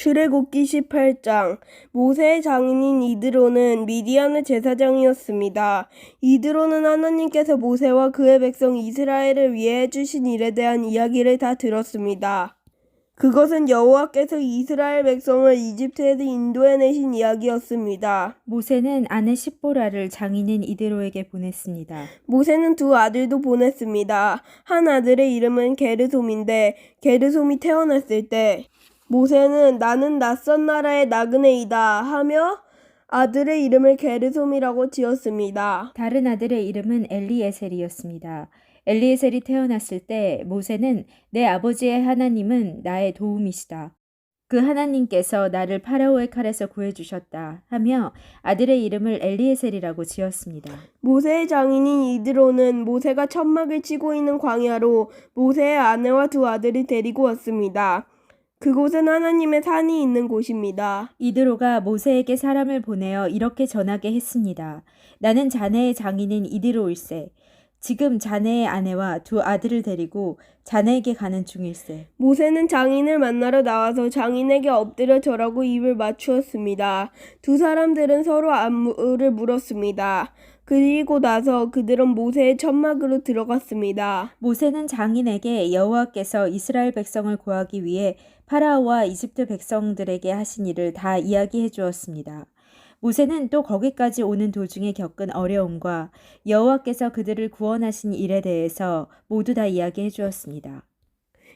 출애굽기 18장. 모세의 장인인 이드로는 미디안의 제사장이었습니다. 이드로는 하나님께서 모세와 그의 백성 이스라엘을 위해 해주신 일에 대한 이야기를 다 들었습니다. 그것은 여호와께서 이스라엘 백성을 이집트에서 인도해내신 이야기였습니다. 모세는 아내 십보라를 장인인 이드로에게 보냈습니다. 모세는 두 아들도 보냈습니다. 한 아들의 이름은 게르솜인데 게르솜이 태어났을 때 모세는 나는 낯선 나라의 나그네이다 하며 아들의 이름을 게르솜이라고 지었습니다. 다른 아들의 이름은 엘리에셀이었습니다. 엘리에셀이 태어났을 때 모세는 내 아버지의 하나님은 나의 도움이시다. 그 하나님께서 나를 파라오의 칼에서 구해주셨다 하며 아들의 이름을 엘리에셀이라고 지었습니다. 모세의 장인인 이드로는 모세가 천막을 치고 있는 광야로 모세의 아내와 두 아들을 데리고 왔습니다. 그곳은 하나님의 산이 있는 곳입니다. 이드로가 모세에게 사람을 보내어 이렇게 전하게 했습니다. 나는 자네의 장인인 이드로일세. 지금 자네의 아내와 두 아들을 데리고 자네에게 가는 중일세. 모세는 장인을 만나러 나와서 장인에게 엎드려 절하고 입을 맞추었습니다. 두 사람들은 서로 안부를 물었습니다. 그리고 나서 그들은 모세의 천막으로 들어갔습니다. 모세는 장인에게 여호와께서 이스라엘 백성을 구하기 위해 파라오와 이집트 백성들에게 하신 일을 다 이야기해 주었습니다. 모세는 또 거기까지 오는 도중에 겪은 어려움과 여호와께서 그들을 구원하신 일에 대해서 모두 다 이야기해 주었습니다.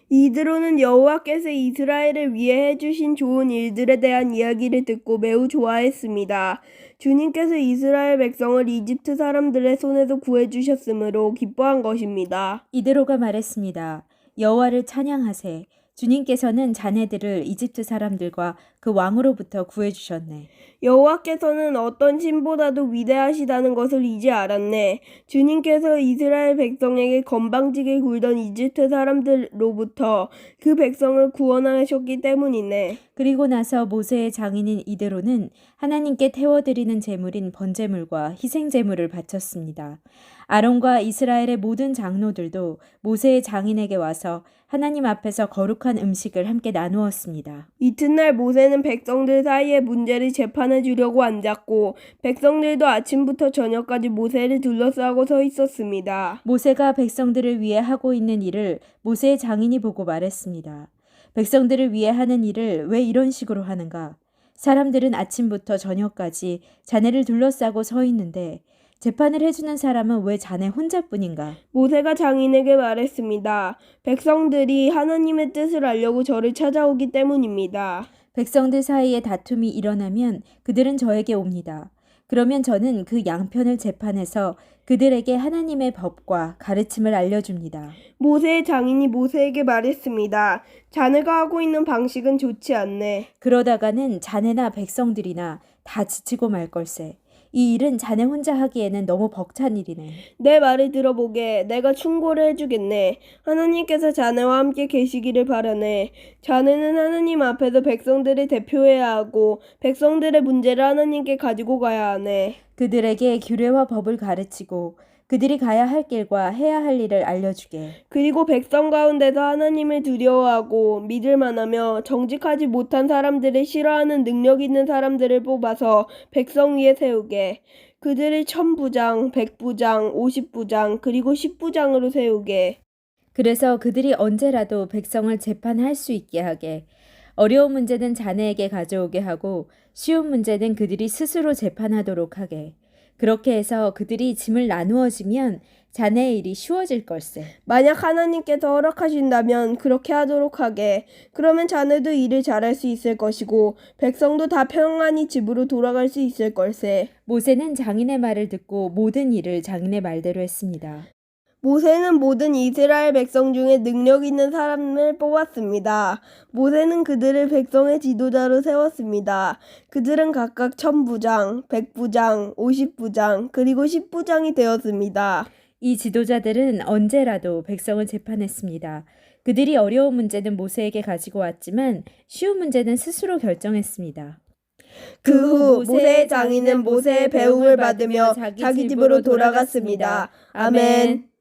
이드로는 여호와께서 이스라엘을 위해 해주신 좋은 일들에 대한 이야기를 듣고 매우 좋아했습니다. 주님께서 이스라엘 백성을 이집트 사람들의 손에서 구해주셨으므로 기뻐한 것입니다. 이드로가 말했습니다. 여호와를 찬양하세. 주님께서는 자네들을 이집트 사람들과 그 왕으로부터 구해주셨네. 여호와께서는 어떤 신보다도 위대하시다는 것을 이제 알았네. 주님께서 이스라엘 백성에게 건방지게 굴던 이집트 사람들로부터 그 백성을 구원하셨기 때문이네. 그리고 나서 모세의 장인인 이드로는 하나님께 태워드리는 제물인 번제물과 희생제물을 바쳤습니다. 아론과 이스라엘의 모든 장로들도 모세의 장인에게 와서 하나님 앞에서 거룩한 음식을 함께 나누었습니다. 이튿날 모세는 백성들 사이에 문제를 재판해 주려고 앉았고 백성들도 아침부터 저녁까지 모세를 둘러싸고 서 있었습니다. 모세가 백성들을 위해 하고 있는 일을 모세의 장인이 보고 말했습니다. 백성들을 위해 하는 일을 왜 이런 식으로 하는가? 사람들은 아침부터 저녁까지 자네를 둘러싸고 서 있는데 재판을 해주는 사람은 왜 자네 혼자뿐인가? 모세가 장인에게 말했습니다. 백성들이 하나님의 뜻을 알려고 저를 찾아오기 때문입니다. 백성들 사이에 다툼이 일어나면 그들은 저에게 옵니다. 그러면 저는 그 양편을 재판해서 그들에게 하나님의 법과 가르침을 알려줍니다. 모세의 장인이 모세에게 말했습니다. 자네가 하고 있는 방식은 좋지 않네. 그러다가는 자네나 백성들이나 다 지치고 말 걸세. 이 일은 자네 혼자 하기에는 너무 벅찬 일이네. 내 말을 들어보게. 내가 충고를 해주겠네. 하나님께서 자네와 함께 계시기를 바라네. 자네는 하나님 앞에서 백성들을 대표해야 하고 백성들의 문제를 하나님께 가지고 가야 하네. 그들에게 규례와 법을 가르치고 그들이 가야 할 길과 해야 할 일을 알려주게. 그리고 백성 가운데서 하나님을 두려워하고 믿을 만하며 정직하지 못한 사람들을 싫어하는 능력 있는 사람들을 뽑아서 백성 위에 세우게. 그들을 1000부장, 100부장, 50부장, 그리고 10부장으로 세우게. 그래서 그들이 언제라도 백성을 재판할 수 있게 하게. 어려운 문제는 자네에게 가져오게 하고 쉬운 문제는 그들이 스스로 재판하도록 하게. 그렇게 해서 그들이 짐을 나누어지면 자네의 일이 쉬워질 걸세. 만약 하나님께서 허락하신다면 그렇게 하도록 하게. 그러면 자네도 일을 잘할 수 있을 것이고 백성도 다 평안히 집으로 돌아갈 수 있을 걸세. 모세는 장인의 말을 듣고 모든 일을 장인의 말대로 했습니다. 모세는 모든 이스라엘 백성 중에 능력 있는 사람을 뽑았습니다. 모세는 그들을 백성의 지도자로 세웠습니다. 그들은 각각 1000부장, 100부장, 50부장, 그리고 10부장이 되었습니다. 이 지도자들은 언제라도 백성을 재판했습니다. 그들이 어려운 문제는 모세에게 가지고 왔지만 쉬운 문제는 스스로 결정했습니다. 그 후 모세의 장인은 모세의 배움을 받으며 자기 집으로 돌아갔습니다. 아멘.